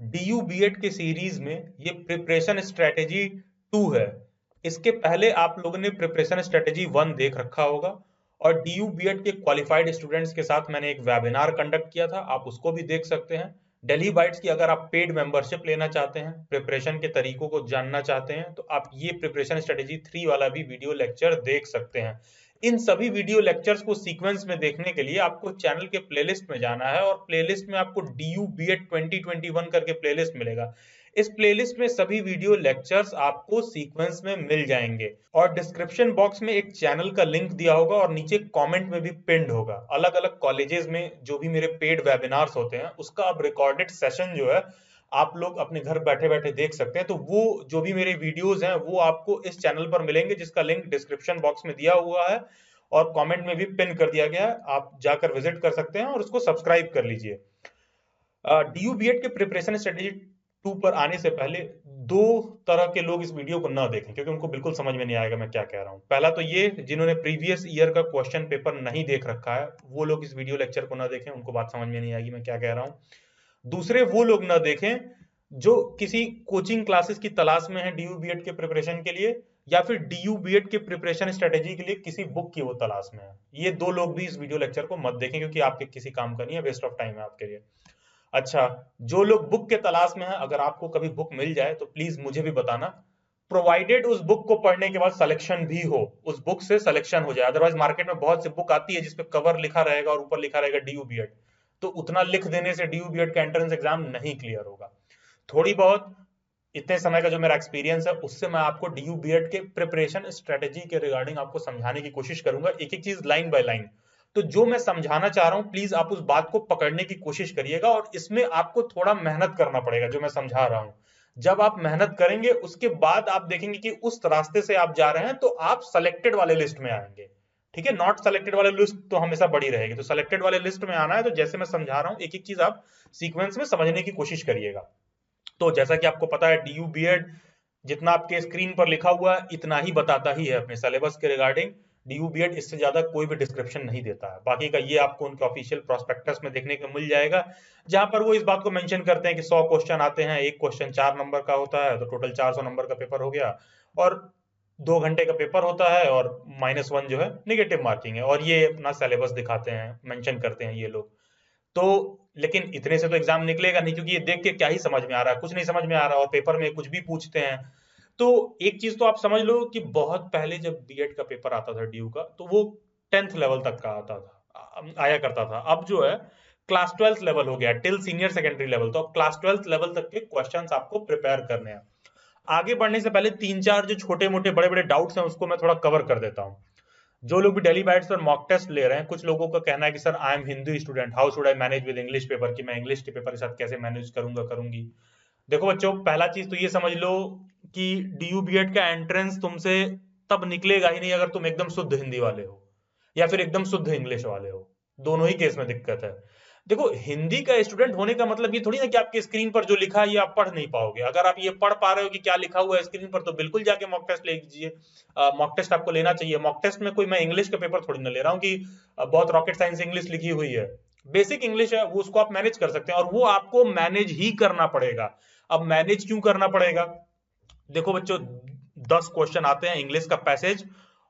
DU BEd के series में ये प्रिपरेशन स्ट्रेटेजी 2 है। इसके पहले आप लोगों ने प्रिपरेशन स्ट्रेटेजी 1 देख रखा होगा और डीयू बीएड के क्वालिफाइड स्टूडेंट्स के साथ मैंने एक वेबिनार कंडक्ट किया था, आप उसको भी देख सकते हैं। दिल्ली बाइट्स की अगर आप पेड मेंबरशिप लेना चाहते हैं, प्रिपरेशन के तरीकों को जानना चाहते हैं, तो आप ये प्रिपरेशन स्ट्रेटेजी 3 वाला भी वीडियो लेक्चर देख सकते हैं। इन सभी वीडियो लेक्चर्स को सीक्वेंस में देखने के लिए आपको चैनल के प्लेलिस्ट में जाना है और प्लेलिस्ट में आपको डीयू बीएड 2021 करके प्लेलिस्ट मिलेगा। इस प्लेलिस्ट में सभी वीडियो लेक्चर्स आपको सीक्वेंस में मिल जाएंगे और डिस्क्रिप्शन बॉक्स में एक चैनल का लिंक दिया होगा और नीचे कमेंट में भी पिन्ड होगा। अलग अलग कॉलेजेस में जो भी मेरे पेड वेबिनार्स होते हैं उसका अब रिकॉर्डेड सेशन जो है आप लोग अपने घर बैठे बैठे देख सकते हैं। तो वो जो भी मेरे वीडियोस हैं वो आपको इस चैनल पर मिलेंगे, जिसका लिंक डिस्क्रिप्शन बॉक्स में दिया हुआ है और कमेंट में भी पिन कर दिया गया है। आप जाकर विजिट कर सकते हैं और उसको सब्सक्राइब कर लीजिए। डीयू बीएड के प्रिपरेशन स्ट्रेटेजी 2 पर आने से पहले दो तरह के लोग इस वीडियो को ना देखें, क्योंकि उनको बिल्कुल समझ में नहीं आएगा मैं क्या कह रहा हूं। पहला तो ये, जिन्होंने प्रीवियस ईयर का क्वेश्चन पेपर नहीं देख रखा है वो लोग इस वीडियो लेक्चर को ना देखें, उनको बात समझ में नहीं आएगी मैं क्या कह रहा हूं। दूसरे वो लोग ना देखें जो किसी कोचिंग क्लासेस की तलाश में है डीयू बीएड के प्रिपरेशन के लिए, या फिर डीयू बीएड के प्रिपरेशन स्ट्रेटेजी के लिए किसी बुक की वो तलाश में है। ये दो लोग भी इस वीडियो लेक्चर को मत देखें, क्योंकि आपके किसी काम का नहीं है, वेस्ट ऑफ टाइम है आपके लिए। अच्छा, जो लोग बुक के तलाश में है, अगर आपको कभी बुक मिल जाए तो प्लीज मुझे भी बताना, प्रोवाइडेड उस बुक को पढ़ने के बाद सिलेक्शन भी हो, उस बुक से सिलेक्शन हो जाए। अदरवाइज मार्केट में बहुत सी बुक आती है जिसपे कवर लिखा रहेगा और ऊपर लिखा रहेगा डीयू बीएड, तो उतना लिख देने से डीयू बीएड का एंट्रेंस एग्जाम नहीं क्लियर होगा। थोड़ी बहुत इतने समय का जो मेरा एक्सपीरियंस है उससे मैं आपको डीयू बीएड के प्रिपरेशन स्ट्रेटेजी के रिगार्डिंग आपको समझाने की कोशिश करूंगा, एक एक चीज लाइन बाय लाइन। तो जो मैं समझाना चाह रहा हूं प्लीज आप उस बात को पकड़ने की कोशिश करिएगा, और इसमें आपको थोड़ा मेहनत करना पड़ेगा जो मैं समझा रहा हूं। जब आप मेहनत करेंगे उसके बाद आप देखेंगे कि उस रास्ते से आप जा रहे हैं तो आप सेलेक्टेड वाले लिस्ट में आएंगे। ठीक है, नॉट सेलेक्टेड वाले लिस्ट तो हमेशा बड़ी रहेगी, तो सेलेक्टेड वाले लिस्ट में आना है। तो जैसे मैं समझा रहा हूं एक एक चीज आप सीक्वेंस में समझने की कोशिश करिएगा। तो जैसा कि आपको पता है डीयू बीएड जितना आपके स्क्रीन पर लिखा हुआ है इतना ही बताता ही है अपने सिलेबस के रिगार्डिंग। डीयू बीएड इससे ज्यादा कोई भी डिस्क्रिप्शन नहीं देता है। बाकी का ये आपको उनके ऑफिशियल प्रोस्पेक्टस में देखने को मिल जाएगा, जहां पर वो इस बात को मेंशन करते हैं कि 100 क्वेश्चन आते हैं, एक क्वेश्चन 4 नंबर का होता है, तो टोटल 400 नंबर का पेपर हो गया, और 2 घंटे का पेपर होता है, और -1 जो है नेगेटिव मार्किंग है। और ये अपना सिलेबस दिखाते हैं, मेंशन करते हैं ये लोग। तो लेकिन इतने से तो एग्जाम निकलेगा नहीं, क्योंकि ये देख के क्या ही समझ में आ रहा है, कुछ नहीं समझ में आ रहा, और पेपर में कुछ भी पूछते हैं। तो एक चीज तो आप समझ लो कि बहुत पहले जब बीएड का पेपर आता था ड्यू का, तो वो 10th लेवल तक का आता था, आया करता था। अब जो है क्लास 12th लेवल हो गया, टिल सीनियर सेकेंडरी लेवल। तो अब क्लास 12th लेवल तक के क्वेश्चंस आपको प्रिपेयर करने हैं। आगे बढ़ने से पहले 3-4 जो छोटे मोटे बड़े बड़े डाउट्स हैं उसको मैं थोड़ा कवर कर देता हूँ। जो लोग भी दिल्ली बाइट्स पर मॉक टेस्ट ले रहे हैं, कुछ लोगों का कहना है कि sir I am Hindi student, how should I manage with English paper, कि मैं इंग्लिश के पेपर के साथ कैसे मैनेज करूंगा करूंगी। देखो बच्चों, पहला चीज तो ये समझ लो कि डीयू बीएड का एंट्रेंस तुमसे तब निकलेगा ही नहीं अगर तुम एकदम शुद्ध हिंदी वाले हो या फिर एकदम शुद्ध इंग्लिश वाले हो। दोनों ही केस में दिक्कत है। देखो, हिंदी का स्टूडेंट होने का मतलब ये थोड़ी ना कि आपके स्क्रीन पर जो लिखा है ये आप पढ़ नहीं पाओगे। अगर आप ये पढ़ पा रहे हो कि क्या लिखा हुआ है स्क्रीन पर, तो बिल्कुल जाके मॉक टेस्ट ले लीजिए। मॉक टेस्ट आपको लेना चाहिए। मॉक टेस्ट में कोई मैं इंग्लिश का पेपर थोड़ी ना ले रहा हूँ कि बहुत रॉकेट साइंस इंग्लिश लिखी हुई है। बेसिक इंग्लिश है वो, उसको आप मैनेज कर सकते हैं, और वो आपको मैनेज ही करना पड़ेगा। अब मैनेज क्यों करना पड़ेगा? देखो बच्चों, 10 क्वेश्चन आते हैं इंग्लिश का पैसेज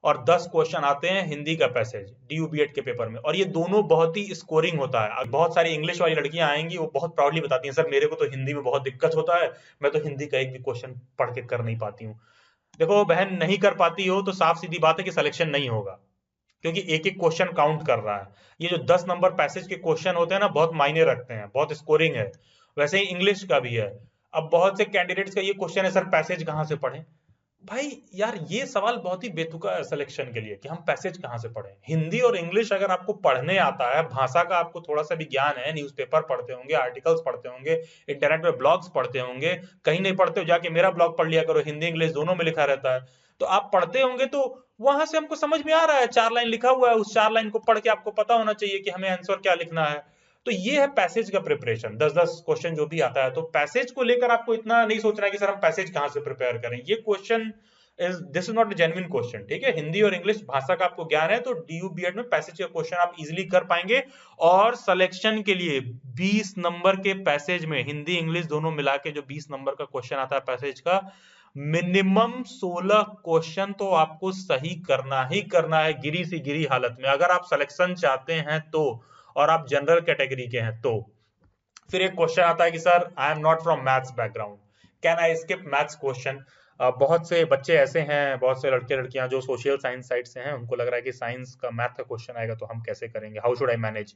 और 10 क्वेश्चन आते हैं हिंदी का पैसेज डीयू बीएड के पेपर में, और ये दोनों बहुत ही स्कोरिंग होता है। बहुत सारी इंग्लिश वाली लड़कियां आएंगी, वो बहुत प्राउडली बताती हैं, सर मेरे को तो हिंदी में बहुत दिक्कत होता है, मैं तो हिंदी का एक भी क्वेश्चन पढ़ के कर नहीं पाती हूँ। देखो बहन, नहीं कर पाती हो तो साफ सीधी बात है कि सिलेक्शन नहीं होगा, क्योंकि एक एक क्वेश्चन काउंट कर रहा है। ये जो 10 नंबर पैसेज के क्वेश्चन होते हैं ना, बहुत मायने रखते हैं, बहुत स्कोरिंग है। वैसे ही इंग्लिश का भी है। अब बहुत से कैंडिडेट्स का ये क्वेश्चन है, सर पैसेज कहां से पढ़ें? भाई यार, ये सवाल बहुत ही बेतुका है सिलेक्शन के लिए कि हम पैसेज कहां से पढ़ें। हिंदी और इंग्लिश अगर आपको पढ़ने आता है, भाषा का आपको थोड़ा सा भी ज्ञान है, न्यूज़पेपर पढ़ते होंगे, आर्टिकल्स पढ़ते होंगे, इंटरनेट पे ब्लॉग्स पढ़ते होंगे, कहीं नहीं पढ़ते हो जाके मेरा ब्लॉग पढ़ लिया करो, हिंदी इंग्लिश दोनों में लिखा रहता है। तो आप पढ़ते होंगे तो वहां से हमको समझ में आ रहा है, 4 लाइन लिखा हुआ है, उस 4 लाइन को पढ़ के आपको पता होना चाहिए कि हमें आंसर क्या लिखना है। तो ये है पैसेज का प्रिपरेशन। 10-10 क्वेश्चन जो भी आता है, तो पैसेज को लेकर आपको इतना नहीं सोचना है कि सर हम पैसेज कहां से प्रिपेयर करें। ये question this is not a genuine question, ठीक है। हिंदी और इंग्लिश भाषा का आपको ज्ञान है तो डीयू बीएड में पैसेज का क्वेश्चन आप इजीली कर पाएंगे। और सिलेक्शन के लिए 20 नंबर के पैसेज में हिंदी इंग्लिश दोनों मिला के जो 20 नंबर का क्वेश्चन आता है पैसेज का, मिनिमम 16 क्वेश्चन तो आपको सही करना ही करना है गिरी सी गिरी हालत में, अगर आप सिलेक्शन चाहते हैं तो, और आप जनरल कैटेगरी के हैं तो। फिर एक क्वेश्चन आता है कि sir I am not from maths background, can I skip maths question. बहुत से बच्चे ऐसे हैं, बहुत से लड़के लड़कियां जो सोशल साइंस साइड से हैं, उनको लग रहा है कि साइंस का मैथ का क्वेश्चन आएगा तो हम कैसे करेंगे, हाउ शुड आई मैनेज।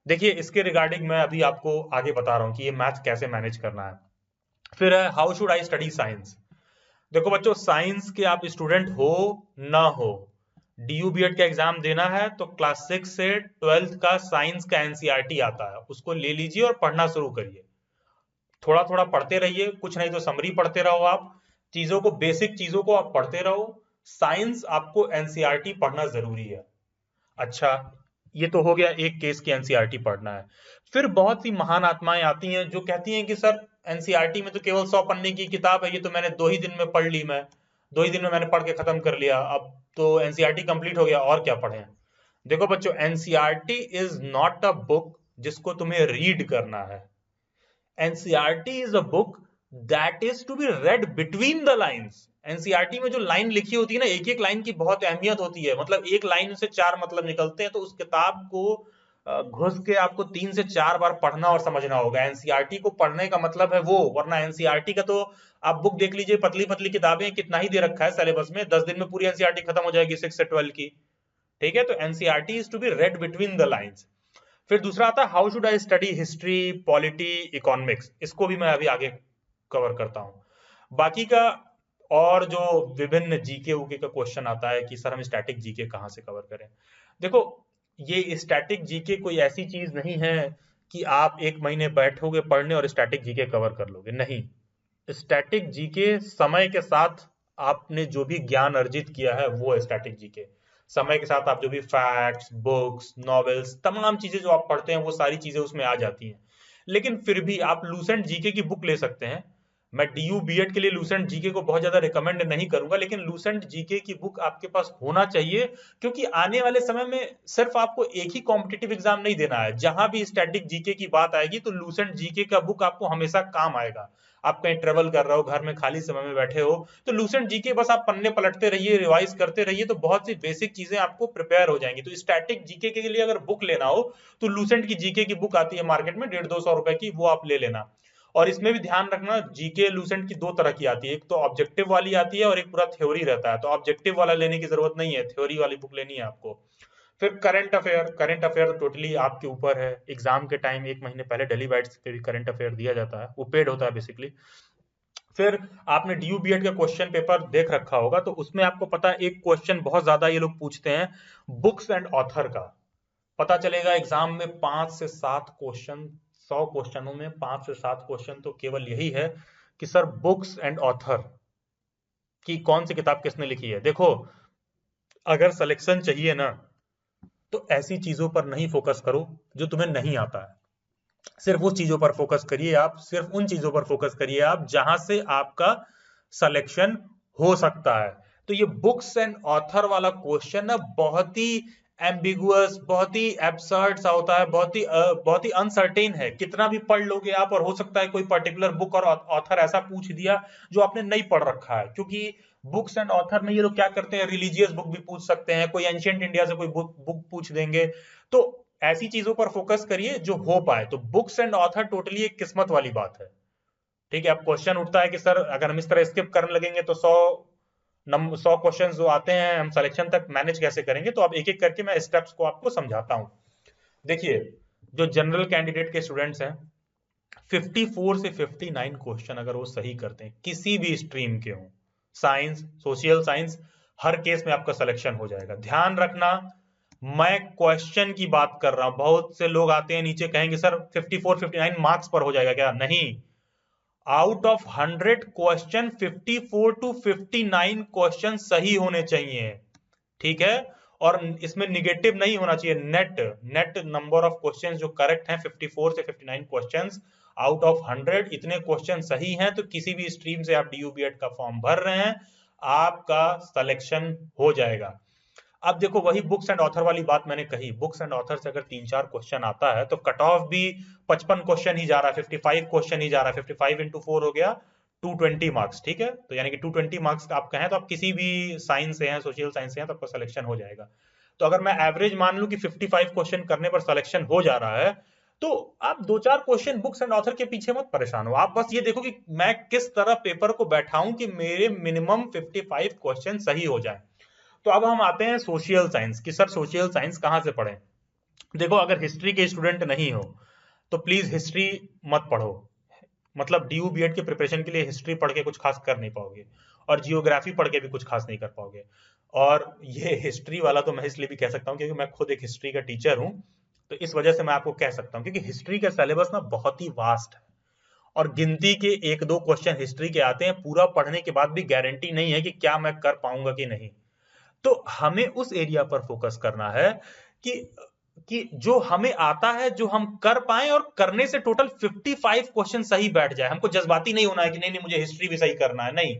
देखिए इसके रिगार्डिंग मैं अभी आपको आगे बता रहा हूँ कि ये मैथ कैसे मैनेज करना है। फिर है how should I study science. देखो बच्चों, साइंस के आप स्टूडेंट हो ना हो, डीयू बीएड का एग्जाम देना है तो क्लास 6 से 12th का साइंस का एनसीईआरटी आता है, उसको ले लीजिए और पढ़ना शुरू करिए। थोड़ा थोड़ा पढ़ते रहिए, कुछ नहीं तो समरी पढ़ते रहो, आप चीजों को, बेसिक चीजों को आप पढ़ते रहो। साइंस आपको एनसीईआरटी पढ़ना जरूरी है। अच्छा, ये तो हो गया एक केस की एनसीईआरटी पढ़ना है। फिर बहुत सी महान आत्माएं आती हैं जो कहती हैं कि सर एनसीईआरटी में तो केवल 100 पन्ने की किताब है, ये तो मैंने 2 ही दिन में पढ़ ली, मैं 2 ही दिन में मैंने पढ़ के खत्म कर लिया, अब तो एनसीईआरटी कंप्लीट हो गया, और क्या पढ़ें। देखो बच्चों, NCERT is not a book जिसको तुम्हें रीड करना है। NCERT is a book that is to be read between the lines. NCERT में जो लाइन लिखी होती है ना, एक एक लाइन की बहुत अहमियत होती है, मतलब एक लाइन से 4 मतलब निकलते हैं, तो उस किताब को घुस के आपको 3 से 4 बार पढ़ना और समझना होगा। एनसीईआरटी को पढ़ने का मतलब है वो, वरना एनसीईआरटी का तो आप बुक देख लीजिए, पतली पतली किताबें, कितना ही दे रखा है सिलेबस में, 10 दिन में पूरी एनसीईआरटी खत्म हो जाएगी 6 से 12 की, ठीक है। तो NCERT is to be read between the lines. फिर दूसरा आता है how should I study history, polity, economics, इसको भी मैं अभी आगे कवर करता हूं। बाकी का और जो विभिन्न जीके उके का क्वेश्चन आता है कि सर हम स्टैटिक जीके कहां से कवर करें। देखो, ये स्टैटिक जीके कोई ऐसी चीज नहीं है कि आप 1 महीने बैठोगे पढ़ने और स्टैटिक जीके कवर कर लोगे, नहीं। स्टैटिक जीके समय के साथ आपने जो भी ज्ञान अर्जित किया है वो है स्टैटिक जीके। समय के साथ आप जो भी फैक्ट्स, बुक्स, नॉवेल्स, तमाम चीजें जो आप पढ़ते हैं वो सारी चीजें उसमें आ जाती हैं। लेकिन फिर भी आप लूसेंट जीके की बुक ले सकते हैं। मैं डीयू बीएड के लिए लूसेंट जीके को बहुत ज्यादा रिकमेंड नहीं करूंगा, लेकिन लूसेंट जीके की बुक आपके पास होना चाहिए, क्योंकि आने वाले समय में सिर्फ आपको एक ही कॉम्पिटिटिव एग्जाम नहीं देना है, जहां भी स्टैटिक जीके की बात आएगी तो लूसेंट जीके का बुक आपको हमेशा काम आएगा। आप कहीं ट्रेवल कर रहे हो, घर में खाली समय में बैठे हो, तो लूसेंट जीके बस आप पन्ने पलटते रहिए, रिवाइज करते रहिए, तो बहुत सी बेसिक चीजें आपको प्रिपेयर हो जाएंगी। तो स्टैटिक जीके के लिए अगर बुक लेना हो तो लूसेंट की जीके की बुक आती है मार्केट में 150-200 रुपए की, वो आप ले लेना। और इसमें भी ध्यान रखना, जीके लूसेंट की 2 तरह की आती है, एक तो ऑब्जेक्टिव वाली आती है और एक पूरा थ्योरी रहता है। तो ऑब्जेक्टिव वाला लेने की जरूरत नहीं है, थ्योरी वाली बुक लेनी है आपको। फिर करंट अफेयर टोटली आपके ऊपर है। एग्जाम के टाइम 1 महीने पहले डेली बाइट्स पे भी करंट अफेयर दिया जाता है, वो पेड होता है बेसिकली। फिर आपने डीयू बीएड का क्वेश्चन पेपर देख रखा होगा, तो उसमें आपको पता है एक क्वेश्चन बहुत ज्यादा ये लोग पूछते हैं बुक्स एंड ऑथर का। पता चलेगा एग्जाम में 5 से 7 क्वेश्चन, 100 क्वेश्चनों में 5 से 7 क्वेश्चन तो केवल यही है कि सर बुक्स एंड ऑथर की कौन सी किताब किसने लिखी है। देखो, अगर सिलेक्शन चाहिए ना तो ऐसी चीजों पर नहीं फोकस करो जो तुम्हें नहीं आता है, सिर्फ उस चीजों पर फोकस करिए आप, सिर्फ उन चीजों पर फोकस करिए आप जहां से आपका सिलेक्शन हो सकता है। तो ये बुक्स एंड ऑथर वाला क्वेश्चन ना बहुत ही एम्बिगुअस, बहुत ही एब्सर्ड सा होता है, बहुत ही अनसर्टेन है। कितना भी पढ़ लोगे आप, और हो सकता है कोई पर्टिकुलर बुक और ऑथर ऐसा पूछ दिया जो आपने नहीं पढ़ रखा है, क्योंकि बुक्स एंड ऑथर में ये लोग क्या करते हैं, रिलीजियस बुक भी पूछ सकते हैं, कोई एंशिएंट इंडिया से कोई बुक पूछ देंगे। तो ऐसी चीजों पर फोकस करिए जो हो पाए। तो बुक्स एंड ऑथर टोटली एक किस्मत वाली बात है, ठीक है। अब क्वेश्चन उठता है कि सर अगर हम इस तरह स्किप करने लगेंगे तो 100 क्वेश्चन जो आते हैं हम सिलेक्शन तक मैनेज कैसे करेंगे। तो अब एक एक करके मैं स्टेप्स को आपको समझाता हूं। देखिए, जो जनरल कैंडिडेट के स्टूडेंट्स हैं, 54 से 59 क्वेश्चन अगर वो सही करते हैं, किसी भी स्ट्रीम के हों, साइंस, सोशल साइंस, हर केस में आपका सिलेक्शन हो जाएगा। ध्यान रखना, मैं क्वेश्चन की बात कर रहा हूं। बहुत से लोग आते हैं नीचे कहेंगे सर 54-59 मार्क्स पर हो जाएगा क्या, नहीं। Out of 100 question 54 to 59 question सही होने चाहिए, ठीक है। और इसमें निगेटिव नहीं होना चाहिए, नेट नंबर ऑफ क्वेश्चंस जो करेक्ट हैं 54 से 59 क्वेश्चंस आउट ऑफ 100, इतने क्वेश्चन सही हैं तो किसी भी स्ट्रीम से आप डीयू बीएड का फॉर्म भर रहे हैं, आपका सिलेक्शन हो जाएगा। अब देखो वही बुक्स एंड ऑथर वाली बात मैंने कही, बुक्स एंड ऑथर से अगर 3-4 क्वेश्चन आता है तो कट ऑफ भी 55 क्वेश्चन ही जा रहा है, 55 क्वेश्चन ही जा रहा है, 55 इंटू 4 हो गया 220 मार्क्स, ठीक है। तो यानी कि 220 मार्क्स आप कहें तो आप किसी भी साइंस से हैं, सोशल साइंस से हैं, तो आपका सिलेक्शन हो जाएगा। तो अगर मैं एवरेज मान लूं कि 55 क्वेश्चन करने पर सिलेक्शन हो जा रहा है, तो आप 2-4 क्वेश्चन बुक्स एंड ऑथर के पीछे मत परेशान हो, आप बस ये देखो कि मैं किस तरह पेपर को बैठाऊं कि मेरे मिनिमम 55 क्वेश्चन सही हो जाए। तो अब हम आते हैं सोशल साइंस कि सर सोशल साइंस कहां से पढ़ें। देखो अगर हिस्ट्री के स्टूडेंट नहीं हो तो प्लीज हिस्ट्री मत पढ़ो, मतलब डीयू बीएड के प्रिपरेशन के लिए हिस्ट्री पढ़ के कुछ खास कर नहीं पाओगे, और जियोग्राफी पढ़ के भी कुछ खास नहीं कर पाओगे। और ये हिस्ट्री वाला तो मैं इसलिए भी कह सकता हूँ क्योंकि मैं खुद एक हिस्ट्री का टीचर हूँ, तो इस वजह से मैं आपको कह सकता हूँ, क्योंकि हिस्ट्री का सिलेबस ना बहुत ही वास्ट है और गिनती के 1-2 क्वेश्चन हिस्ट्री के आते हैं, पूरा पढ़ने के बाद भी गारंटी नहीं है कि क्या मैं कर पाऊंगा कि नहीं। तो हमें उस एरिया पर फोकस करना है कि जो हमें आता है, जो हम कर पाए, और करने से टोटल 55 क्वेश्चन सही बैठ जाए। हमको जज्बाती नहीं होना है कि नहीं नहीं मुझे हिस्ट्री भी सही करना है, नहीं।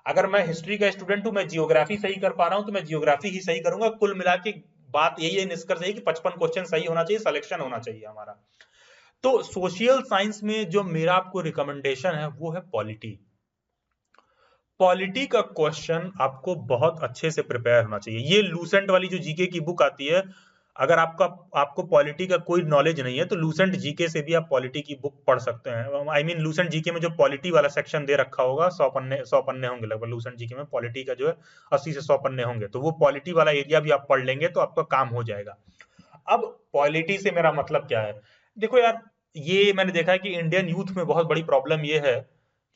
अगर मैं हिस्ट्री का स्टूडेंट हूं, मैं जियोग्राफी सही कर पा रहा हूं तो मैं जियोग्राफी ही सही करूंगा। कुल मिला के बात यही है, निष्कर्ष यही कि 55 क्वेश्चन सही होना चाहिए, सिलेक्शन होना चाहिए हमारा। तो सोशल साइंस में जो मेरा आपको रिकमेंडेशन है वो है पॉलिटी। पॉलिटी का क्वेश्चन आपको बहुत अच्छे से प्रिपेयर होना चाहिए। ये लूसेंट वाली जो जीके की बुक आती है, अगर आपको पॉलिटी का कोई नॉलेज नहीं है तो लूसेंट जीके से भी आप पॉलिटी की बुक पढ़ सकते हैं। आई मीन लूसेंट जीके में जो पॉलिटी वाला सेक्शन दे रखा होगा, 100 पन्ने होंगे लगभग लूसेंट जीके में, पॉलिटी का जो है 80 से 100 पन्ने होंगे, तो वो पॉलिटी वाला एरिया भी आप पढ़ लेंगे तो आपका काम हो जाएगा। अब पॉलिटी से मेरा मतलब क्या है, देखो यार, ये मैंने देखा है कि इंडियन यूथ में बहुत बड़ी प्रॉब्लम ये है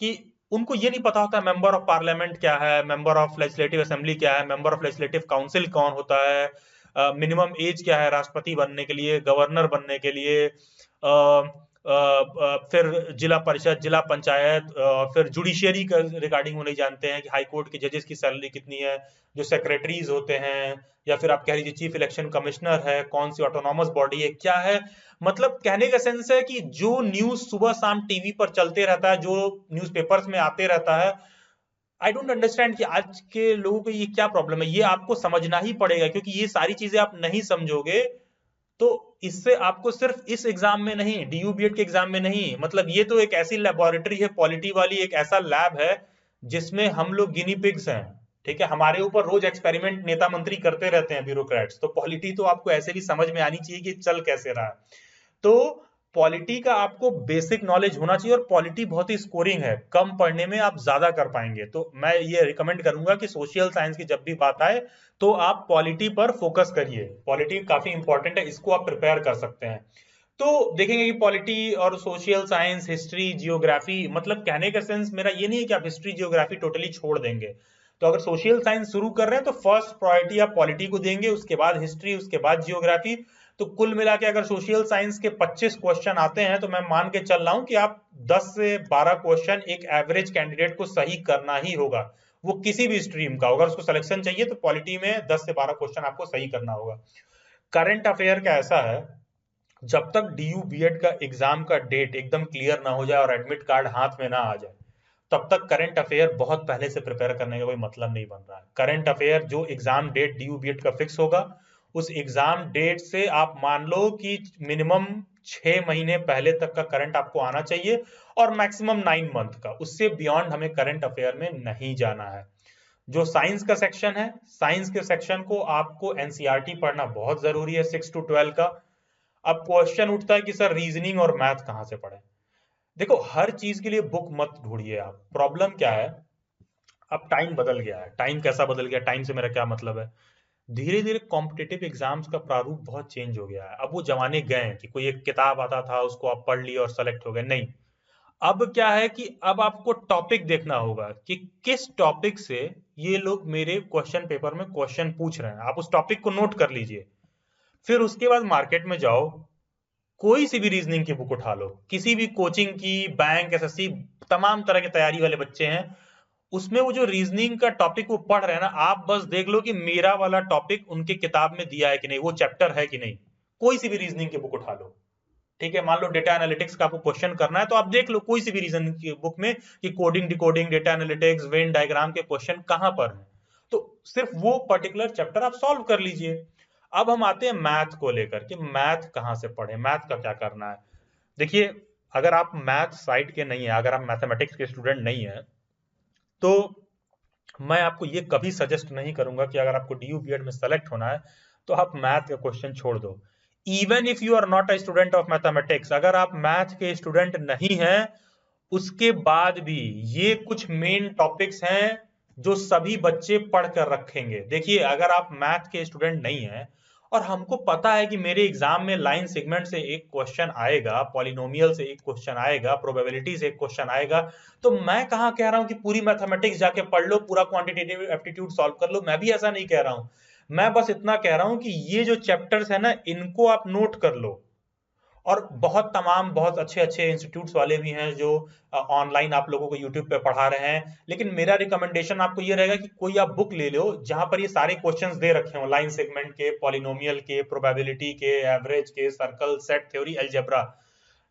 कि उनको ये नहीं पता होता मेंबर ऑफ पार्लियामेंट क्या है, मेंबर ऑफ लेजिस्लेटिव असेंबली क्या है, मेंबर ऑफ लेजिस्लेटिव काउंसिल कौन होता है, मिनिमम एज क्या है राष्ट्रपति बनने के लिए, गवर्नर बनने के लिए, फिर जिला परिषद, जिला पंचायत, फिर जुडिशियरी का रिगार्डिंग वो नहीं जानते हैं कि हाई कोर्ट के जजेस की सैलरी कितनी है, जो सेक्रेटरीज होते हैं, या फिर आप कह लीजिए चीफ इलेक्शन कमिश्नर है, कौन सी ऑटोनॉमस बॉडी है, क्या है। मतलब कहने का सेंस है कि जो न्यूज सुबह शाम टीवी पर चलते रहता है, जो न्यूज़पेपर्स में आते रहता है, आई डोंट अंडरस्टैंड कि आज के लोगों को ये क्या प्रॉब्लम है। ये आपको समझना ही पड़ेगा, क्योंकि ये सारी चीजें आप नहीं समझोगे तो इससे आपको सिर्फ इस एग्जाम में नहीं, डीयू बीएड के एग्जाम में नहीं, मतलब ये तो एक ऐसी लेबोरेटरी है, पॉलिटी वाली एक ऐसा लैब है जिसमें हम लोग गिनी पिग्स हैं, ठीक है। हमारे ऊपर रोज एक्सपेरिमेंट नेता मंत्री करते रहते हैं ब्यूरोक्रेट्स, तो पॉलिटी तो आपको ऐसे भी समझ में आनी चाहिए कि चल कैसे रहा है। तो पॉलिटी का आपको बेसिक नॉलेज होना चाहिए, और पॉलिटी बहुत ही स्कोरिंग है, कम पढ़ने में आप ज्यादा कर पाएंगे। तो मैं ये रिकमेंड करूंगा कि सोशल साइंस की जब भी बात आए तो आप पॉलिटी पर फोकस करिए, पॉलिटी काफी इंपॉर्टेंट है, इसको आप प्रिपेयर कर सकते हैं। तो देखेंगे कि पॉलिटी और सोशल साइंस, हिस्ट्री, जियोग्राफी, मतलब कहने का सेंस मेरा ये नहीं है कि आप हिस्ट्री जियोग्राफी टोटली छोड़ देंगे। तो अगर सोशल साइंस शुरू कर रहे हैं तो फर्स्ट प्रायोरिटी आप पॉलिटी को देंगे, उसके बाद हिस्ट्री, उसके बाद जियोग्राफी। तो कुल मिला के अगर सोशल साइंस के 25 क्वेश्चन आते हैं तो मैं मान के चल रहा हूं कि आप 10 से 12 क्वेश्चन एक एवरेज कैंडिडेट को सही करना ही होगा, वो किसी भी स्ट्रीम का। अगर उसको सिलेक्शन चाहिए तो पॉलिटी में 10 से 12 क्वेश्चन आपको सही करना होगा। करंट अफेयर का ऐसा है, जब तक डीयू बीएड का एग्जाम का डेट एकदम क्लियर ना हो जाए और एडमिट कार्ड हाथ में ना आ जाए, तब तक करंट अफेयर बहुत पहले से प्रिपेयर करने का कोई मतलब नहीं बन रहा है। करंट अफेयर जो एग्जाम डेट डीयू बीएड का फिक्स होगा, उस एग्जाम डेट से आप मान लो कि मिनिमम 6 महीने पहले तक का करंट आपको आना चाहिए, और मैक्सिमम 9 मंथ का, उससे बियॉन्ड हमें करंट अफेयर में नहीं जाना है। जो साइंस का सेक्शन है, साइंस के सेक्शन को आपको एनसीईआरटी पढ़ना बहुत जरूरी है, 6 to 12 का। अब क्वेश्चन उठता है कि सर रीजनिंग और मैथ कहां से पढ़े। देखो हर चीज के लिए बुक मत ढूंढिए आप, प्रॉब्लम क्या है, अब टाइम बदल गया है। टाइम कैसा बदल गया, टाइम से मेरा क्या मतलब है, धीरे धीरे कॉम्पिटिटिव एग्जाम्स का प्रारूप बहुत चेंज हो गया है। अब वो जमाने गए हैं कि कोई एक किताब आता था, उसको आप पढ़ लिए और सेलेक्ट हो गए, नहीं। अब क्या है कि अब आपको टॉपिक देखना होगा कि किस टॉपिक से ये लोग मेरे क्वेश्चन पेपर में क्वेश्चन पूछ रहे हैं, आप उस टॉपिक को नोट कर लीजिए। फिर उसके बाद मार्केट में जाओ, कोई सी भी रीजनिंग की बुक उठा लो, किसी भी कोचिंग की, बैंक, एसएससी, तमाम तरह की तैयारी वाले बच्चे हैं, उसमें वो जो रीजनिंग का टॉपिक वो पढ़ रहे हैं ना, आप बस देख लो कि मेरा वाला टॉपिक उनके किताब में दिया है कि नहीं, वो चैप्टर है कि नहीं। कोई सी भी रीजनिंग की बुक उठा लो, ठीक है, मान लो डेटा एनालिटिक्स का आपको क्वेश्चन करना है तो आप देख लो कोई सी भी रीजन की बुक में कि coding, decoding, data analytics, Venn diagram के क्वेश्चन कहां पर है, तो सिर्फ वो पर्टिकुलर चैप्टर आप सॉल्व कर लीजिए। अब हम आते हैं मैथ को लेकर कि मैथ कहां से पढ़े, मैथ का क्या करना है। देखिए, अगर आप मैथ साइड के नहीं है, अगर आप मैथमेटिक्स के स्टूडेंट नहीं है, तो मैं आपको ये कभी सजेस्ट नहीं करूंगा कि अगर आपको डीयू बीएड में सेलेक्ट होना है तो आप मैथ का क्वेश्चन छोड़ दो। Even if you are not a student of mathematics, अगर आप मैथ के स्टूडेंट नहीं हैं, उसके बाद भी ये कुछ मेन टॉपिक्स हैं जो सभी बच्चे पढ़ कर रखेंगे। देखिए, अगर आप मैथ के स्टूडेंट नहीं हैं और हमको पता है कि मेरे एग्जाम में लाइन सेगमेंट से एक क्वेश्चन आएगा, पॉलिनोमियल से एक क्वेश्चन आएगा, प्रोबेबिलिटी से एक क्वेश्चन आएगा, तो मैं कहां कह रहा हूं कि पूरी मैथमेटिक्स जाके पढ़ लो, पूरा क्वांटिटेटिव एप्टीट्यूड सॉल्व कर लो। मैं भी ऐसा नहीं कह रहा हूं, मैं बस इतना कह रहा हूं कि ये जो चैप्टर्स है ना, इनको आप नोट कर लो। और बहुत अच्छे अच्छे इंस्टीट्यूट्स वाले भी हैं जो ऑनलाइन आप लोगों को यूट्यूब पे पढ़ा रहे हैं, लेकिन मेरा रिकमेंडेशन आपको ये रहेगा कि कोई आप बुक ले लो जहां पर ये सारे क्वेश्चंस दे रखे हो, लाइन सेगमेंट के, पॉलिनोमियल के, प्रोबेबिलिटी के, एवरेज के, circle, set theory, algebra.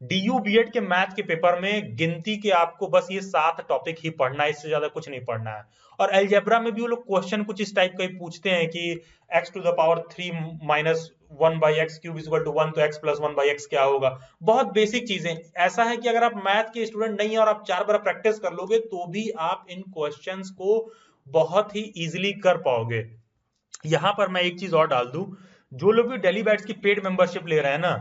DU BEd के मैथ के पेपर में गिनती के आपको बस ये 7 टॉपिक ही पढ़ना है, इससे ज्यादा कुछ नहीं पढ़ना है। और अलजेब्रा में भी वो लोग क्वेश्चन कुछ इस टाइप का ही पूछते हैं कि x to the power 3 minus 1 by x cube is equal to 1, तो x प्लस 1 बाई एक्स क्या होगा। बहुत बेसिक चीजें। ऐसा है कि अगर आप मैथ के स्टूडेंट नहीं है और आप 4 बार प्रैक्टिस कर लोगे तो भी आप इन क्वेश्चंस को बहुत ही इजीली कर पाओगे। यहां पर मैं एक चीज और डाल दूं, जो लोग भी डेली बैट्स की पेड मेंबरशिप ले रहे हैं ना,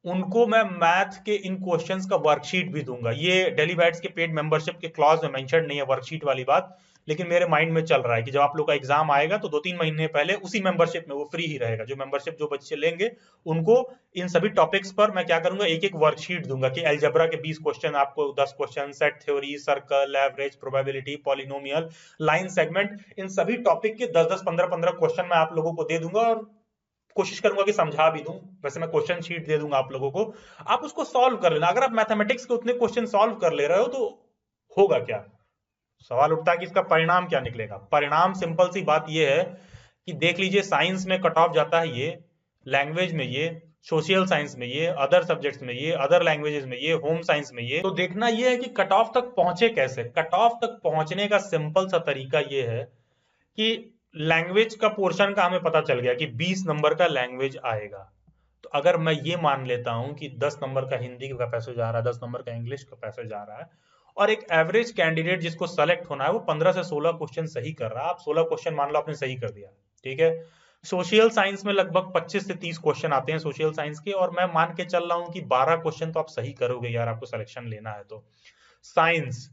उनको मैं मैथ के इन क्वेश्चंस का वर्कशीट भी दूंगा। ये डेली बैट्स के पेड मेंबरशिप के क्लॉज में मेंशन नहीं है वर्कशीट वाली बात, लेकिन मेरे माइंड में चल रहा है कि जब आप लोग का एग्जाम आएगा तो 2-3 महीने पहले उसी मेंबरशिप में वो फ्री ही रहेगा। जो मेंबरशिप जो बच्चे लेंगे उनको इन सभी टॉपिक्स पर मैं क्या करूंगा, एक एक वर्कशीट दूंगा कि अलजेब्रा के 20 क्वेश्चन आपको 10 question, set theory, circle, average, probability, polynomial, line segment, इन सभी टॉपिक के 10-10, 15-15 क्वेश्चन मैं आप लोगों को दे दूंगा और कोशिश करूंगा कि समझा भी दूं। वैसे मैं क्वेश्चन शीट दे दूंगा आप लोगों को, आप उसको सॉल्व कर लेना। अगर आप मैथमेटिक्स के उतने क्वेश्चन सॉल्व कर ले रहे हो तो होगा क्या, सवाल उठता है कि इसका परिणाम क्या निकलेगा। परिणाम सिंपल सी बात यह है कि देख लीजिए, साइंस में कट ऑफ जाता है ये, लैंग्वेज में ये, सोशल साइंस में ये, अदर सब्जेक्ट्स में ये, अदर लैंग्वेजेस में ये, होम साइंस में ये। तो देखना ये है कि कट ऑफ तक पहुंचे कैसे। कट ऑफ तक पहुंचने का सिंपल सा तरीका ये है कि लैंग्वेज का पोर्शन का हमें पता चल गया कि 20 नंबर का लैंग्वेज आएगा। तो अगर मैं ये मान लेता हूं कि 10 नंबर का हिंदी का पैसेज आ रहा है, 10 नंबर का इंग्लिश का पैसेज आ रहा है, और एक एवरेज कैंडिडेट जिसको सेलेक्ट होना है वो 15 से 16 क्वेश्चन सही कर रहा है, आप 16 क्वेश्चन मान लो आपने सही कर दिया, ठीक है। सोशल साइंस में लगभग 25 से 30 क्वेश्चन आते हैं सोशल साइंस के, और मैं मान के चल रहा हूं कि 12 क्वेश्चन तो आप सही करोगे यार, आपको सिलेक्शन लेना है तो। साइंस,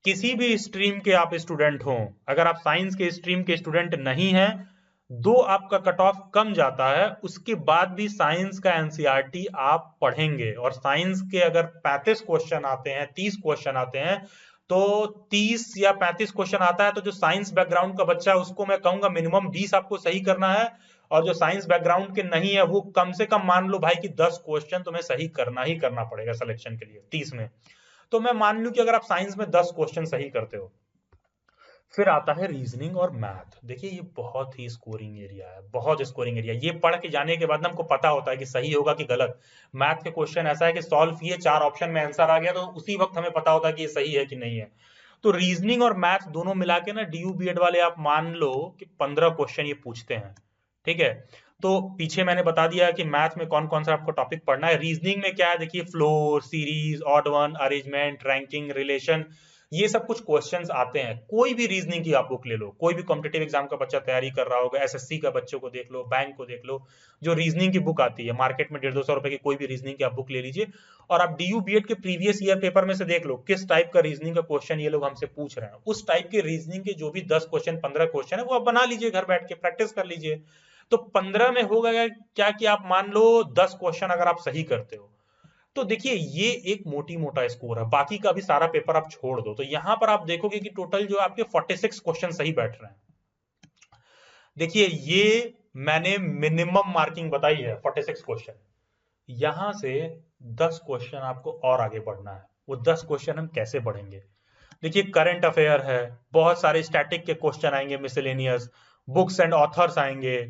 किसी भी स्ट्रीम के आप स्टूडेंट हो, अगर आप साइंस के स्ट्रीम के स्टूडेंट नहीं हैं, दो आपका कट ऑफ कम जाता है, उसके बाद भी साइंस का एनसीईआरटी आप पढ़ेंगे। और साइंस के अगर 35 क्वेश्चन आते हैं, 30 क्वेश्चन आते हैं, तो 30 या 35 क्वेश्चन आता है तो जो साइंस बैकग्राउंड का बच्चा है उसको मैं कहूंगा मिनिमम 20 आपको सही करना है, और जो साइंस बैकग्राउंड के नहीं है वो कम से कम मान लो भाई कि 10 क्वेश्चन तुम्हें सही करना ही करना पड़ेगा सिलेक्शन के लिए 30 में। तो मैं मान लूं कि अगर आप साइंस में 10 क्वेश्चन सही करते हो, फिर आता है रीजनिंग और मैथ। देखिए, ये बहुत ही स्कोरिंग एरिया है, बहुत स्कोरिंग एरिया। ये पढ़ के जाने के बाद हमको पता होता है कि सही होगा कि गलत। मैथ के क्वेश्चन ऐसा है कि सॉल्व किए, 4 ऑप्शन में आंसर आ गया, तो उसी वक्त हमें पता होता है कि ये सही है कि नहीं है। तो रीजनिंग और मैथ दोनों मिला के ना, डीयू बीएड वाले आप मान लो कि 15 क्वेश्चन ये पूछते हैं, ठीक है। तो पीछे मैंने बता दिया कि मैथ में कौन कौन सा आपको टॉपिक पढ़ना है। रीजनिंग में क्या है, देखिए, floor, series, odd one, arrangement, ranking, relation, ये सब कुछ क्वेश्चंस आते हैं। कोई भी रीजनिंग की आप बुक ले लो, कोई भी कॉम्पिटिटिव एग्जाम का बच्चा तैयारी कर रहा होगा, एसएससी का बच्चों को देख लो, बैंक को देख लो, जो रीजनिंग की बुक आती है मार्केट में 150-200 रुपए की, कोई भी रीजनिंग की आप बुक ले लीजिए, और आप डीयू बीएड के प्रीवियस ईयर पेपर में से देख लो किस टाइप का रीजनिंग का क्वेश्चन ये लोग हमसे पूछ रहे हैं। उस टाइप के रीजनिंग के जो भी 10 क्वेश्चन, 15 क्वेश्चन है, वो आप बना लीजिए घर बैठ के, प्रैक्टिस कर लीजिए। तो 15 में होगा क्या कि आप मान लो 10 क्वेश्चन अगर आप सही करते हो, तो देखिए ये एक मोटी मोटा स्कोर है। बाकी का भी सारा पेपर आप छोड़ दो, तो यहां पर आप देखोगे कि टोटल जो आपके 46 क्वेश्चन सही बैठ रहे हैं। देखिए, ये मैंने मिनिमम मार्किंग बताई है 46 क्वेश्चन। यहां से 10 क्वेश्चन आपको और आगे बढ़ना है। वो 10 क्वेश्चन हम कैसे बढ़ेंगे, देखिए, करंट अफेयर है, बहुत सारे स्टैटिक के क्वेश्चन आएंगे, मिसलेनियस, बुक्स एंड ऑथर्स आएंगे,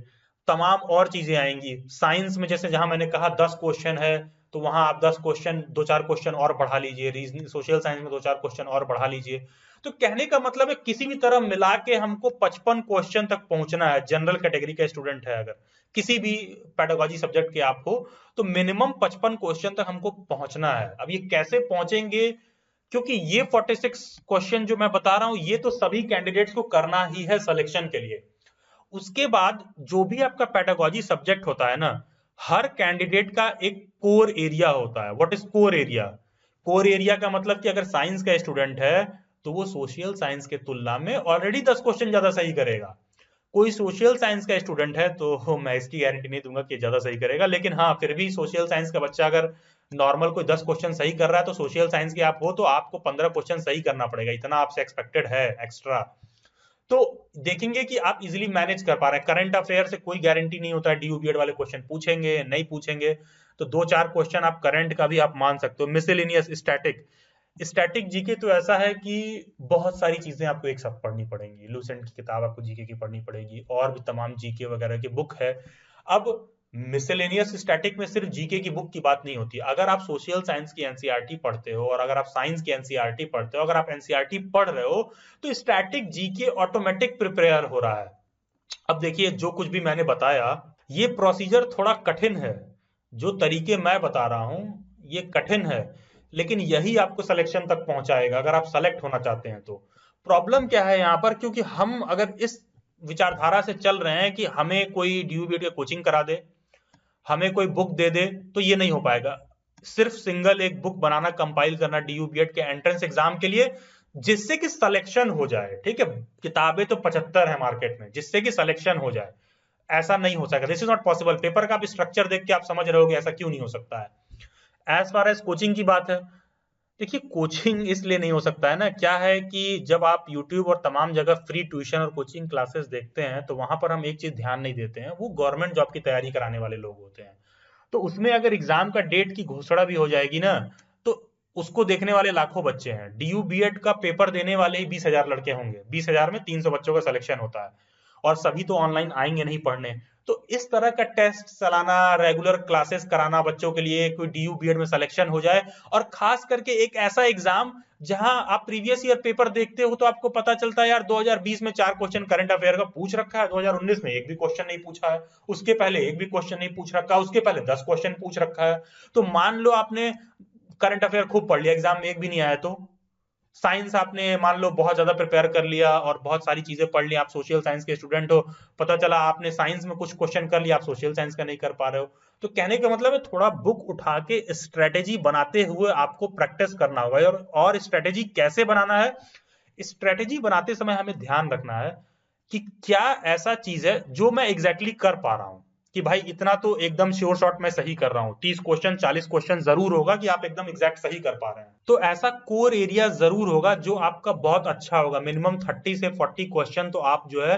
तमाम और चीजें आएंगी। साइंस में जैसे जहां मैंने कहा 10 क्वेश्चन है, तो वहां आप 10 क्वेश्चन, 2-4 क्वेश्चन और बढ़ा लीजिए, रीजनिंग सोशल साइंस में 2-4 क्वेश्चन और बढ़ा लीजिए। तो कहने का मतलब है किसी भी तरह मिला के हमको 55 क्वेश्चन तक पहुंचना है। जनरल कैटेगरी का स्टूडेंट है अगर, किसी भी पेडागोजी सब्जेक्ट के आप हो, तो मिनिमम 55 क्वेश्चन तक हमको पहुंचना है। अब ये कैसे पहुंचेंगे, क्योंकि ये 46 क्वेश्चन जो मैं बता रहा हूं ये तो सभी कैंडिडेट्स को करना ही है सिलेक्शन के लिए। उसके बाद जो भी आपका पेडागोजी सब्जेक्ट होता है ना, हर कैंडिडेट का एक कोर एरिया होता है। What is core area? Core area का मतलब कि अगर साइंस का स्टूडेंट है तो वो सोशल साइंस के तुलना में ऑलरेडी 10 क्वेश्चन ज्यादा सही करेगा। कोई सोशल साइंस का स्टूडेंट है तो मैं इसकी गारंटी नहीं दूंगा कि ज्यादा सही करेगा, लेकिन हाँ फिर भी सोशल साइंस का बच्चा अगर नॉर्मल कोई 10 क्वेश्चन सही कर रहा है तो सोशल साइंस के आप हो तो आपको 15 क्वेश्चन सही करना पड़ेगा, इतना आपसे एक्सपेक्टेड है एक्स्ट्रा। तो देखेंगे कि आप इजीली मैनेज कर पा रहे हैं। करंट अफेयर से कोई गारंटी नहीं होता है डीयू बीएड वाले क्वेश्चन पूछेंगे नहीं पूछेंगे, तो 2-4 क्वेश्चन आप करंट का भी आप मान सकते हो। मिसलेनियस, स्टैटिक, स्टैटिक जीके तो ऐसा है कि बहुत सारी चीजें आपको एक साथ पढ़नी पड़ेंगी। लूसेंट की किताब आपको जीके की पढ़नी पड़ेगी और भी तमाम जीके वगैरह की बुक है। अब मिसलेनियस स्टैटिक में सिर्फ जीके की बुक की बात नहीं होती। अगर आप सोशल साइंस की एनसीईआरटी पढ़ते हो और अगर आप साइंस की एनसीईआरटी पढ़ते हो, अगर आप एनसीईआरटी पढ़ रहे हो तो स्टैटिक जीके ऑटोमेटिक प्रिपेयर हो रहा है। अब देखिए जो कुछ भी मैंने बताया ये प्रोसीजर थोड़ा कठिन है, जो तरीके मैं बता रहा हूं ये कठिन है, लेकिन यही आपको सिलेक्शन तक पहुंचाएगा अगर आप सेलेक्ट होना चाहते हैं तो। प्रॉब्लम क्या है यहाँ पर, क्योंकि हम अगर इस विचारधारा से चल रहे हैं कि हमें कोई डीयूबीएड की कोचिंग करा दे, हमें कोई बुक दे दे, तो ये नहीं हो पाएगा। सिर्फ सिंगल एक बुक बनाना, कंपाइल करना डीयूबीएड के एंट्रेंस एग्जाम के लिए, जिससे कि सिलेक्शन हो जाए। ठीक है, किताबें तो 75 है मार्केट में, जिससे कि सिलेक्शन हो जाए, ऐसा नहीं हो सकता। This is not possible. Paper का आप स्ट्रक्चर देख के आप समझ रहे होगे ऐसा क्यों नहीं हो सकता है। एज फार एज कोचिंग की बात है, देखिए कोचिंग इसलिए नहीं हो सकता है ना, क्या है कि जब आप YouTube और तमाम जगह फ्री ट्यूशन और कोचिंग क्लासेस देखते हैं तो वहां पर हम एक चीज ध्यान नहीं देते हैं, वो गवर्नमेंट जॉब की तैयारी कराने वाले लोग होते हैं। तो उसमें अगर एग्जाम का डेट की घोषणा भी हो जाएगी ना, तो उसको देखने वाले लाखों बच्चे हैं। डीयू बीएड का पेपर देने वाले ही 20,000 लड़के होंगे, 20,000 में 300 बच्चों का सिलेक्शन होता है, और सभी तो ऑनलाइन आएंगे नहीं पढ़ने। तो इस तरह का टेस्ट चलाना, रेगुलर क्लासेस कराना बच्चों के लिए, कोई डीयू बीएड में सिलेक्शन हो जाए, और खास करके एक ऐसा एग्जाम जहां आप प्रीवियस ईयर पेपर देखते हो तो आपको पता चलता है यार 2020 में 4 क्वेश्चन करंट अफेयर का पूछ रखा है, 2019 में एक भी क्वेश्चन नहीं पूछा है, उसके पहले एक भी क्वेश्चन नहीं पूछ रखा है, उसके पहले 10 क्वेश्चन पूछ रखा है। तो मान लो आपने करंट अफेयर खूब पढ़ लिया, एग्जाम में एक भी नहीं आया, तो साइंस आपने मान लो बहुत ज्यादा प्रिपेयर कर लिया और बहुत सारी चीजें पढ़ ली, आप सोशल साइंस के स्टूडेंट हो, पता चला आपने साइंस में कुछ क्वेश्चन कर लिया, आप सोशल साइंस का नहीं कर पा रहे हो। तो कहने का मतलब है थोड़ा बुक उठा के स्ट्रेटेजी बनाते हुए आपको प्रैक्टिस करना होगा। और स्ट्रेटेजी कैसे बनाना है, स्ट्रेटेजी बनाते समय हमें ध्यान रखना है कि क्या ऐसा चीज है जो मैं एग्जैक्टली कर पा रहा हूं, कि भाई इतना तो एकदम श्योर शॉट मैं सही कर रहा हूं, 30 क्वेश्चन 40 क्वेश्चन जरूर होगा कि आप एकदम एग्जैक्ट सही कर पा रहे हैं। तो ऐसा कोर एरिया जरूर होगा जो आपका बहुत अच्छा होगा। मिनिमम 30 से 40 क्वेश्चन तो आप जो है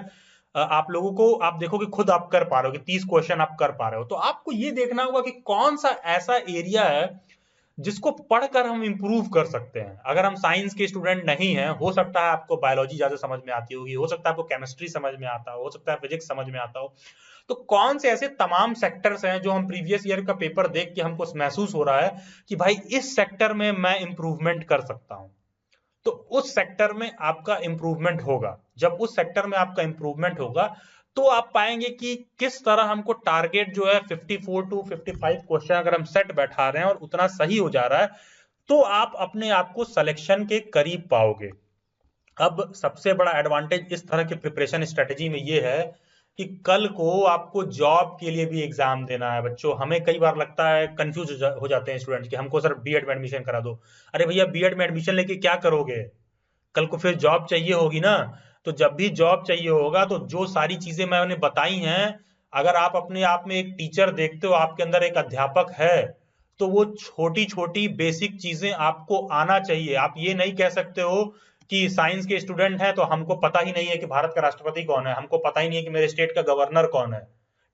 आप लोगों को आप देखो कि खुद आप कर पा रहे हो, कि 30 क्वेश्चन आप कर पा रहे हो। तो आपको ये देखना होगा कि कौन सा ऐसा एरिया है जिसको पढ़कर हम इंप्रूव कर सकते हैं। अगर हम साइंस के स्टूडेंट नहीं हैं, हो सकता है आपको बायोलॉजी ज्यादा समझ में आती होगी, हो सकता है आपको केमिस्ट्री समझ में आता हो सकता है फिजिक्स समझ में आता हो। तो कौन से ऐसे तमाम सेक्टर्स हैं जो हम प्रीवियस ईयर का पेपर देख के हमको महसूस हो रहा है कि भाई इस सेक्टर में मैं इंप्रूवमेंट कर सकता हूं, तो उस सेक्टर में आपका इंप्रूवमेंट होगा। जब उस सेक्टर में आपका इंप्रूवमेंट होगा तो आप पाएंगे कि किस तरह हमको टारगेट जो है 54 टू 55 क्वेश्चन अगर हम सेट बैठा रहे हैं और उतना सही हो जा रहा है, तो आप अपने आप को सिलेक्शन के करीब पाओगे। अब सबसे बड़ा एडवांटेज इस तरह के प्रिपरेशन स्ट्रेटेजी में ये है कि कल को आपको जॉब के लिए भी एग्जाम देना है। बच्चों, हमें कई बार लगता है, कंफ्यूज हो जाते हैं स्टूडेंट्स कि हमको सर बीएड में एडमिशन करा दो। अरे भैया, बीएड में एडमिशन लेके क्या करोगे? कल को फिर जॉब चाहिए होगी ना। तो जब भी जॉब चाहिए होगा तो जो सारी चीजें मैंने बताई हैं, अगर आप अपने आप में एक टीचर देखते हो, आपके अंदर एक अध्यापक है, तो वो छोटी छोटी बेसिक चीजें आपको आना चाहिए। आप ये नहीं कह सकते हो कि साइंस के स्टूडेंट हैं तो हमको पता ही नहीं है कि भारत का राष्ट्रपति कौन है, हमको पता ही नहीं है कि मेरे स्टेट का गवर्नर कौन है,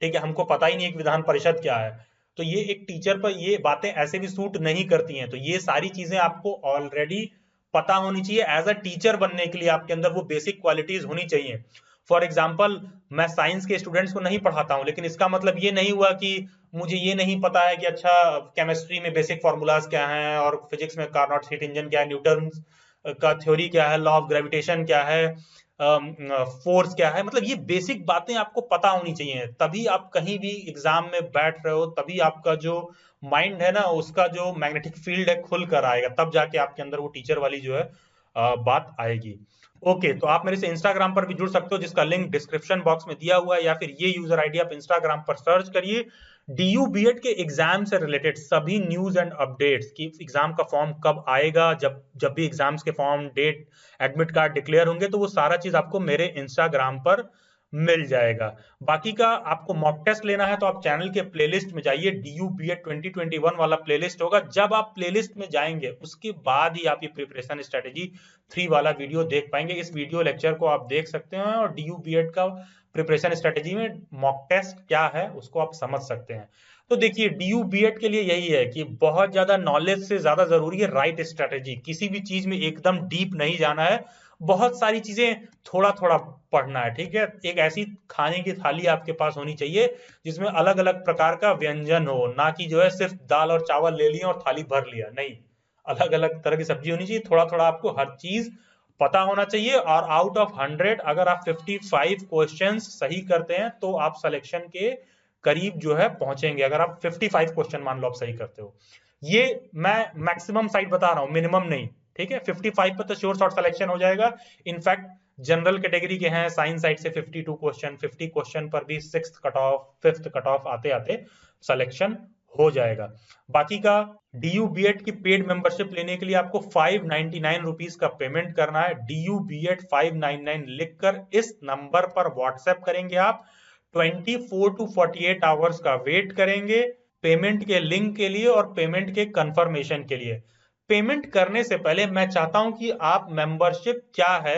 ठीक है, हमको पता ही नहीं है कि विधान परिषद क्या है। तो ये एक टीचर पर ये बातें ऐसे भी सूट नहीं करती हैं। तो ये सारी चीजें आपको ऑलरेडी पता होनी चाहिए। एज अ टीचर बनने के लिए आपके अंदर वो बेसिक क्वालिटीज होनी चाहिए। फॉर एग्जाम्पल, मैं साइंस के स्टूडेंट्स को नहीं पढ़ाता हूं, लेकिन इसका मतलब ये नहीं हुआ कि मुझे ये नहीं पता है कि अच्छा केमिस्ट्री में बेसिक फार्मूलाज क्या हैं और फिजिक्स में कार्नोट हीट इंजन क्या है, न्यूटन का थ्योरी क्या है, लॉ ऑफ ग्रेविटेशन क्या है, फोर्स क्या है, मतलब ये बेसिक बातें आपको पता होनी चाहिए। तभी आप कहीं भी एग्जाम में बैठ रहे हो, तभी आपका जो माइंड है ना, उसका जो मैग्नेटिक फील्ड है खुल कर आएगा, तब जाके आपके अंदर वो टीचर वाली जो है बात आएगी। ओके, तो आप मेरे से इंस्टाग्राम पर भी जुड़ सकते हो, जिसका लिंक डिस्क्रिप्शन बॉक्स में दिया हुआ है, या फिर ये यूजर आईडी आप इंस्टाग्राम पर सर्च करिए। डीयू बीएड के एग्जाम से रिलेटेड सभी न्यूज एंड अपडेट्स कि एग्जाम का फॉर्म कब आएगा, जब जब भी एग्जाम्स के form, date, admit card declare होंगे, तो वो सारा चीज आपको मेरे इंस्टाग्राम पर मिल जाएगा। बाकी का आपको मॉक टेस्ट लेना है तो आप चैनल के प्लेलिस्ट में जाइए, डीयू बीएड 2021 वाला प्लेलिस्ट होगा। जब आप प्लेलिस्ट में जाएंगे उसके बाद ही आप ये प्रिपरेशन स्ट्रेटेजी 3 वाला वीडियो देख पाएंगे। इस वीडियो लेक्चर को आप देख सकते हैं और डीयू बीएड का प्रिपरेशन स्ट्रेटेजी में मॉक टेस्ट क्या है उसको आप समझ सकते हैं। तो देखिए, डीयू बीएड के लिए यही है कि बहुत ज्यादा नॉलेज से ज्यादा जरूरी है राइट स्ट्रेटेजी। किसी भी चीज में एकदम डीप नहीं जाना है, बहुत सारी चीजें थोड़ा थोड़ा पढ़ना है, ठीक है। एक ऐसी खाने की थाली आपके पास होनी चाहिए जिसमें अलग अलग प्रकार का व्यंजन हो, ना कि जो है सिर्फ दाल और चावल ले लिया और थाली भर लिया, नहीं। अलग अलग तरह की सब्जी होनी चाहिए, थोड़ा थोड़ा आपको हर चीज पता होना चाहिए। और आउट ऑफ 100 अगर आप 55 क्वेश्चंस सही करते हैं तो आप सिलेक्शन के करीब जो है पहुंचेंगे। अगर आप 55 क्वेश्चन मान लो आप सही करते हो, ये मैं मैक्सिमम साइड बता रहा हूं, मिनिमम नहीं, ठीक है। 55 पे तो श्योर शॉर्ट सिलेक्शन हो जाएगा। इनफैक्ट जनरल कैटेगरी के हैं, साइंस साइड से 52 क्वेश्चन, 50 क्वेश्चन पर भी 6th cut off 5th cut off आते आते सिलेक्शन हो जाएगा। बाकी का डीयू बीएड की पेड मेंबरशिप लेने के लिए आपको 599 रुपीज का पेमेंट करना है। डीयू बीएड 599 लिखकर इस नंबर पर व्हाट्सएप करेंगे आप। 24 to 48 आवर्स का वेट करेंगे पेमेंट के लिंक के लिए और पेमेंट के कंफर्मेशन के लिए। पेमेंट करने से पहले मैं चाहता हूं कि आप मेंबरशिप क्या है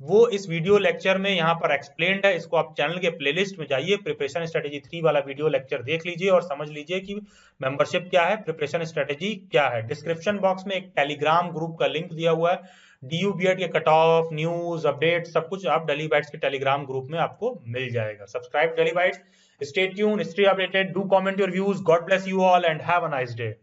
वो इस वीडियो लेक्चर में यहाँ पर एक्सप्लेन्ड है। इसको आप चैनल के प्लेलिस्ट में जाइए, प्रिपरेशन स्ट्रेटेजी 3 वाला वीडियो लेक्चर देख लीजिए और समझ लीजिए कि मेंबरशिप क्या है, प्रिपरेशन स्ट्रेटेजी क्या है। डिस्क्रिप्शन बॉक्स में एक टेलीग्राम ग्रुप का लिंक दिया हुआ है। डीयू बीएड के कट ऑफ, न्यूज, अपडेट सब कुछ आप डेली बाइट्स के टेलीग्राम ग्रुप में आपको मिल जाएगा। Subscribe daily bytes, stay tune, stay updated, do comment your views. God bless you all and have a nice day.